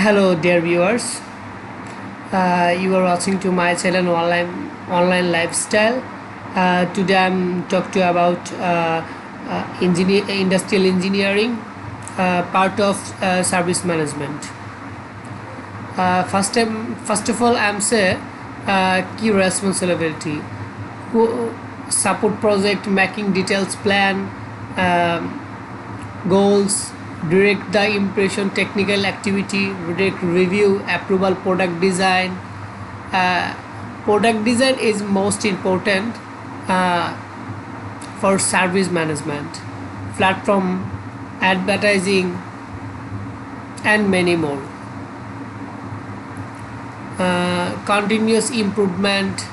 Hello, dear viewers. You are watching to my channel online lifestyle. Today I'm talk to you about industrial engineering, part of service management. First of all, I'm say key responsibility. Who support project, making details plan, goals, direct the impression, technical activity, direct review, approval, product design. uh, Product design is most important uh, for service management, platform, advertising, and many more. Continuous improvement.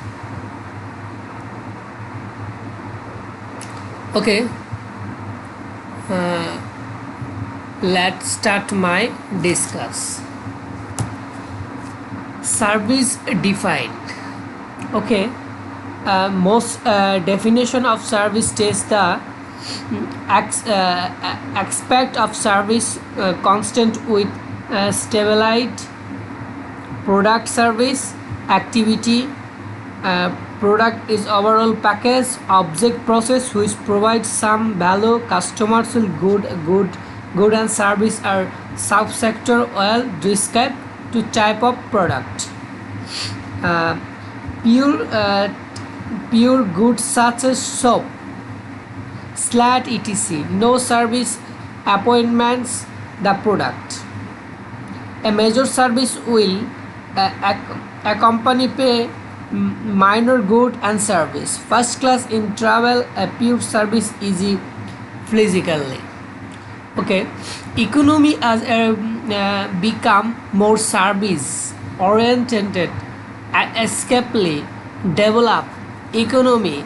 Okay, let's start my discuss. Service defined. Okay, most definition of service states the aspect of service constant with stabilized product service activity. Product is overall package object process which provides some value. Customers will good and service are subsector well described to type of product. uh, pure pure goods such as soap, slat, etc. No service appointments the product. A major service will accompany pay minor good and service. First class in travel, a pure service easy physically. Okay, economy as become more service oriented, escapely develop economy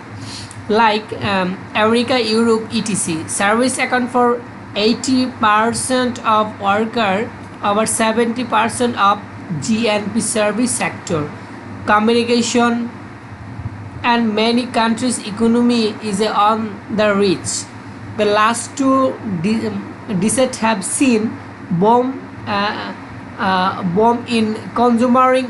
like America, Europe, etc. Service account for 80% of worker, over 70% of GNP service sector. Communication and many countries' economy is on the reach. The last two decades have seen boom in consumering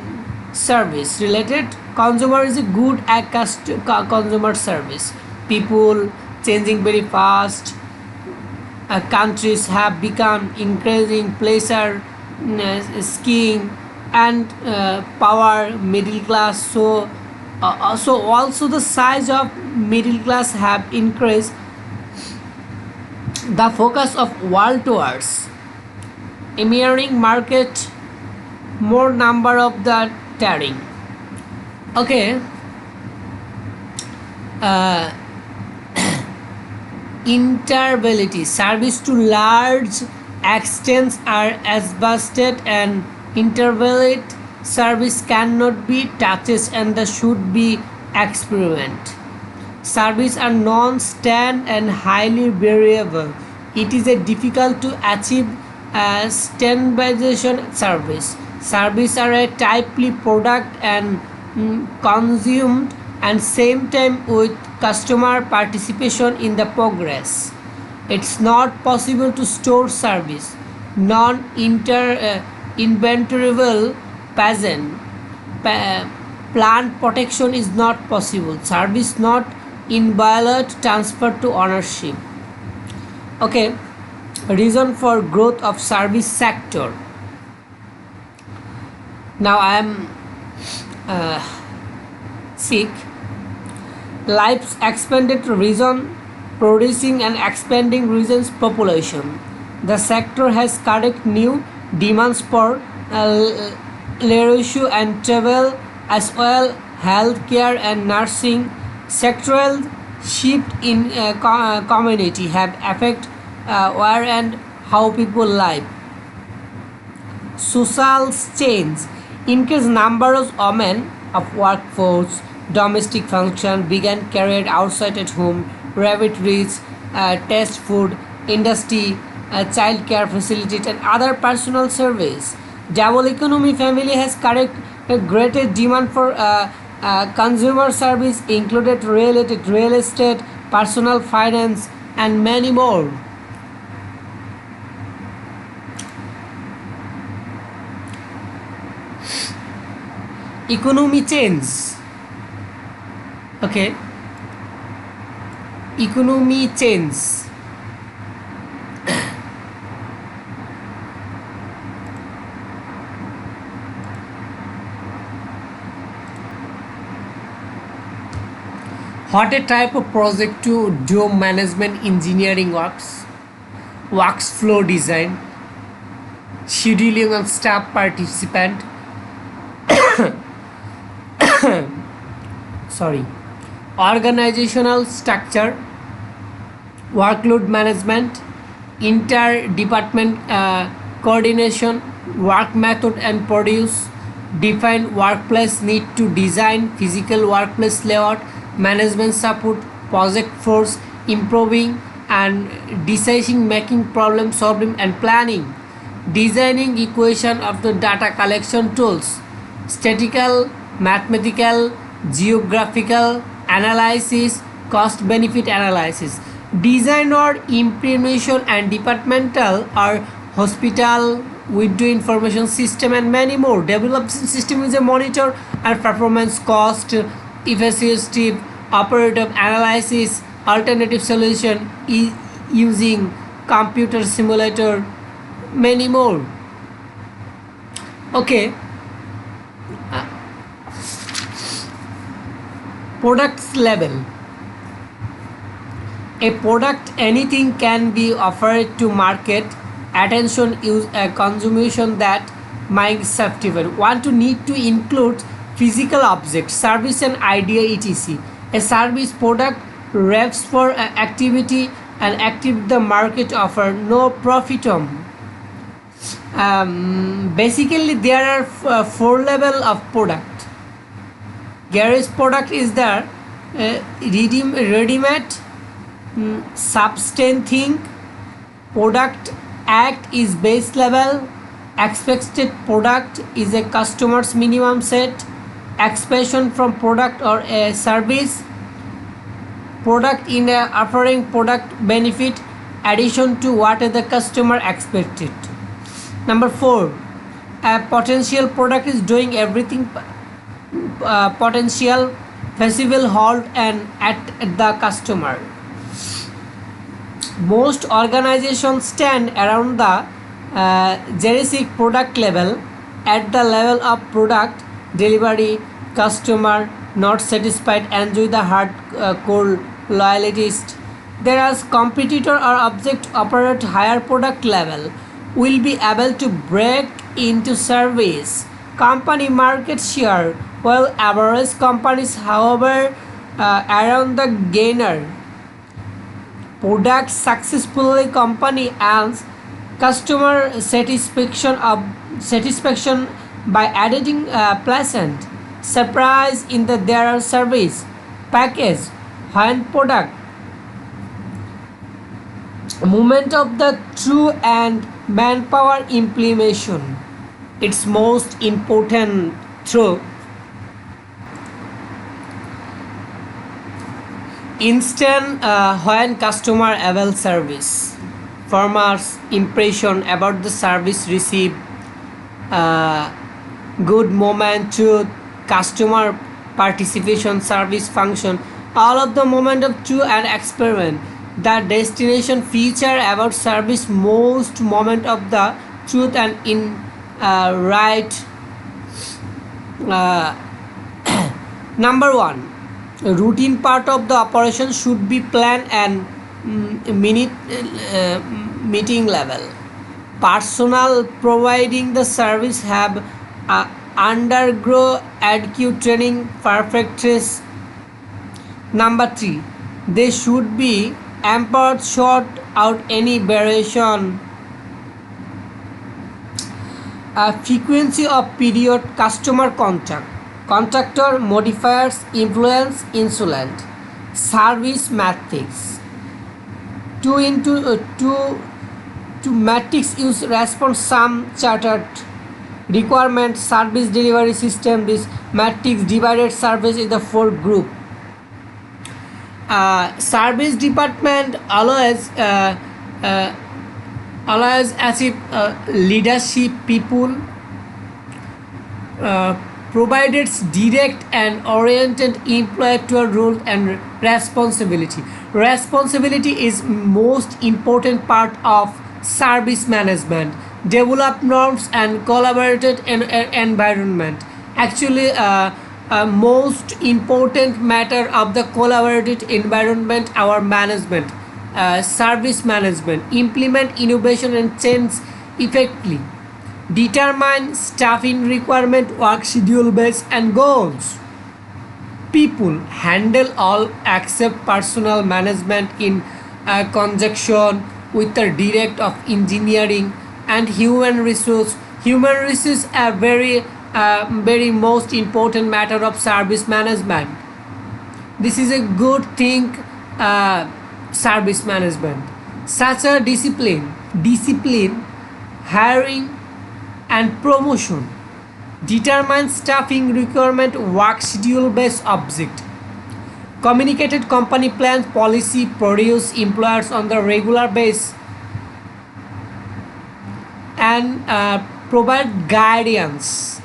service related. Consumer is a good at consumer service. People changing very fast. Countries have become increasing pleasure, skiing, and power middle class. So also the size of middle class have increased. The focus of world towards emerging market, more number of the tearing. Okay, uh, intervality service to large extents are exhausted and intervalate service cannot be touched and the should be experiment. Service are non-stand and highly variable. It is a difficult to achieve standardization service. Service are a typely product and consumed and same time with customer participation in the progress. It's not possible to store service. Inventorable plant protection is not possible. Service not inviolate transfer to ownership. Okay, reason for growth of service sector. Now I am sick. Life's expanded region producing and expanding region's population. The sector has correct new demands for leisure and travel as well healthcare and nursing. Sectoral shift in community have affect where and how people live. Social change increased number of women of workforce. Domestic function began carried outside at home. Rabbit reach, test food industry, child care facilities, and other personal service. Double economy family has correct a greater demand for consumer service, included real estate, personal finance, and many more. economy change. Okay, economy change. What a type of project to do management engineering works flow design, scheduling and staff participant, sorry, organizational structure, workload management, inter-department coordination, work method and produce, define workplace need to design, physical workplace layout, management support, project force, improving and decision making, problem solving and planning, designing equation of the data collection tools, statistical, mathematical, geographical analysis, cost benefit analysis, design or implementation and departmental or hospital window information system and many more. Develop system is a monitor and performance cost, efficiency, operative analysis, alternative solution using computer simulator, many more. Okay, products level. A product anything can be offered to market attention use a consumption that might susceptible want to need to include physical objects service and idea etc a service product reps for activity and active the market offer no profit basically there are four level of product. Garage product is the ready-made substance thing. Product act is base level. Expected product is a customer's minimum set. Expansion from product or a service. Product in a offering product benefit addition to what the customer expected. Number 4, a potential product is doing everything potential feasible hold and at the customer. Most organizations stand around the generic product level. At the level of product delivery, customer not satisfied enjoy the hardcore loyalist. Whereas competitor or object operate higher product level will be able to break into service company market share, while average companies however around the gainer. Product successfully company earns customer satisfaction by adding pleasant surprise in their service package when product movement of the true and manpower implementation. Its most important through instant when customer avail service farmers impression about the service received good moment to customer participation service function all of the moment of true and experiment the destination feature about service most moment of the truth and in right. Number 1, routine part of the operation should be planned and meeting level. Personnel providing the service have undergo adequate training perfectness. Number 3, they should be empowered sort out any variation. Frequency of period customer contact. Contractor modifiers influence insolent. Service matrix. 2 matrix use response sum chartered requirement service delivery system. This matrix divided service in the 4 group. Service department always as if leadership people provided direct and oriented employee to a role and responsibility. Responsibility is most important part of service management. Develop norms and collaborated environment. Actually, most important matter of the collaborative environment, our management, service management, implement innovation and change effectively, determine staffing requirement, work schedule base and goals. People handle all except personal management in conjunction with the direct of engineering and human resource. Human resource are very most important matter of service management. This is a good thing. Service management such a discipline, hiring and promotion, determine staffing requirement, work schedule based object, communicated company plans, policy, produce employers on the regular basis, and provide guidance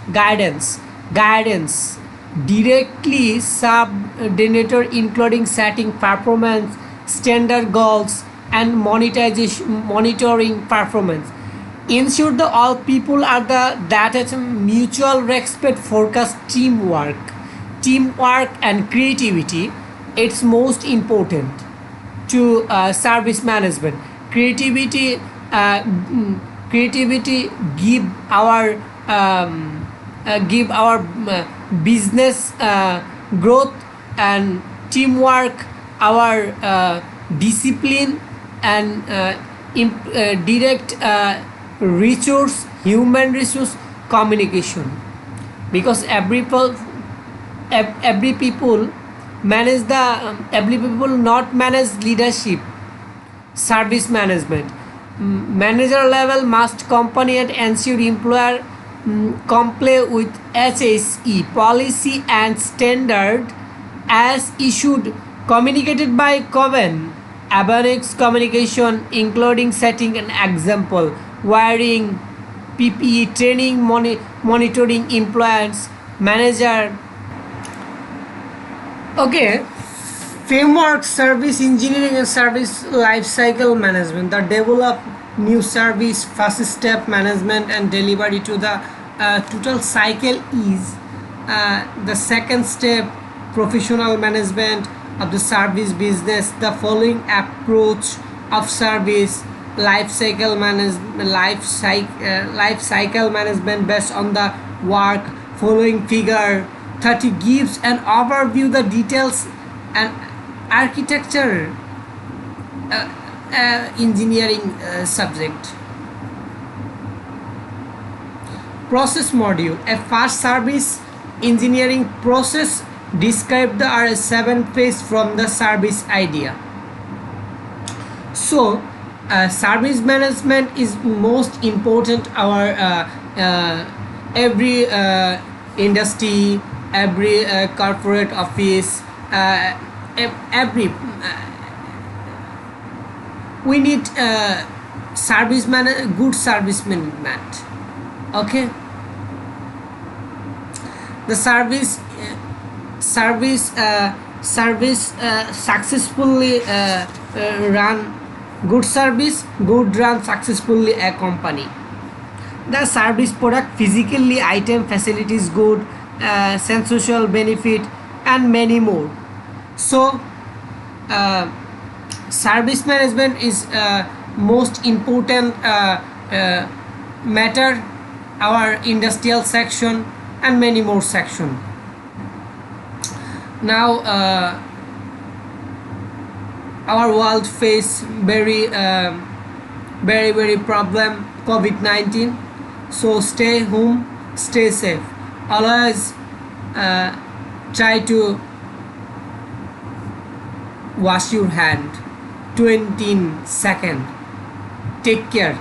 directly subordinator, including setting performance standard goals and monitoring performance. Ensure that all people are that at mutual respect, focus, teamwork and creativity. It's most important to service management. Creativity give our business growth, and teamwork our discipline, and direct human resource communication, because every people manage the every people not manage leadership. Service management, manager level must company and ensure employer comply with HSE policy and standard as issued, communicated by Coven. Avionics communication, including setting an example, wiring, PPE, training, monitoring employees, manager. Okay, framework, service engineering and service life cycle management. The develop new service, first step management and delivery to the total cycle is the second step, professional management of the service business. The following approach of service life cycle management, life cycle management based on the work. Following figure 30 gives an overview the details and architecture engineering subject. Process module, a first service engineering process described the R7 phase from the service idea. So service management is most important. Our every industry, every corporate office, every we need good service management. Okay, the service successfully run good service, good run successfully a company. The service product, physically item, facilities, good, social benefit and many more. So service management is most important matter, our industrial section and many more section. Now our world face very problem, COVID-19. So stay home, stay safe, always try to wash your hand 20 seconds. Take care.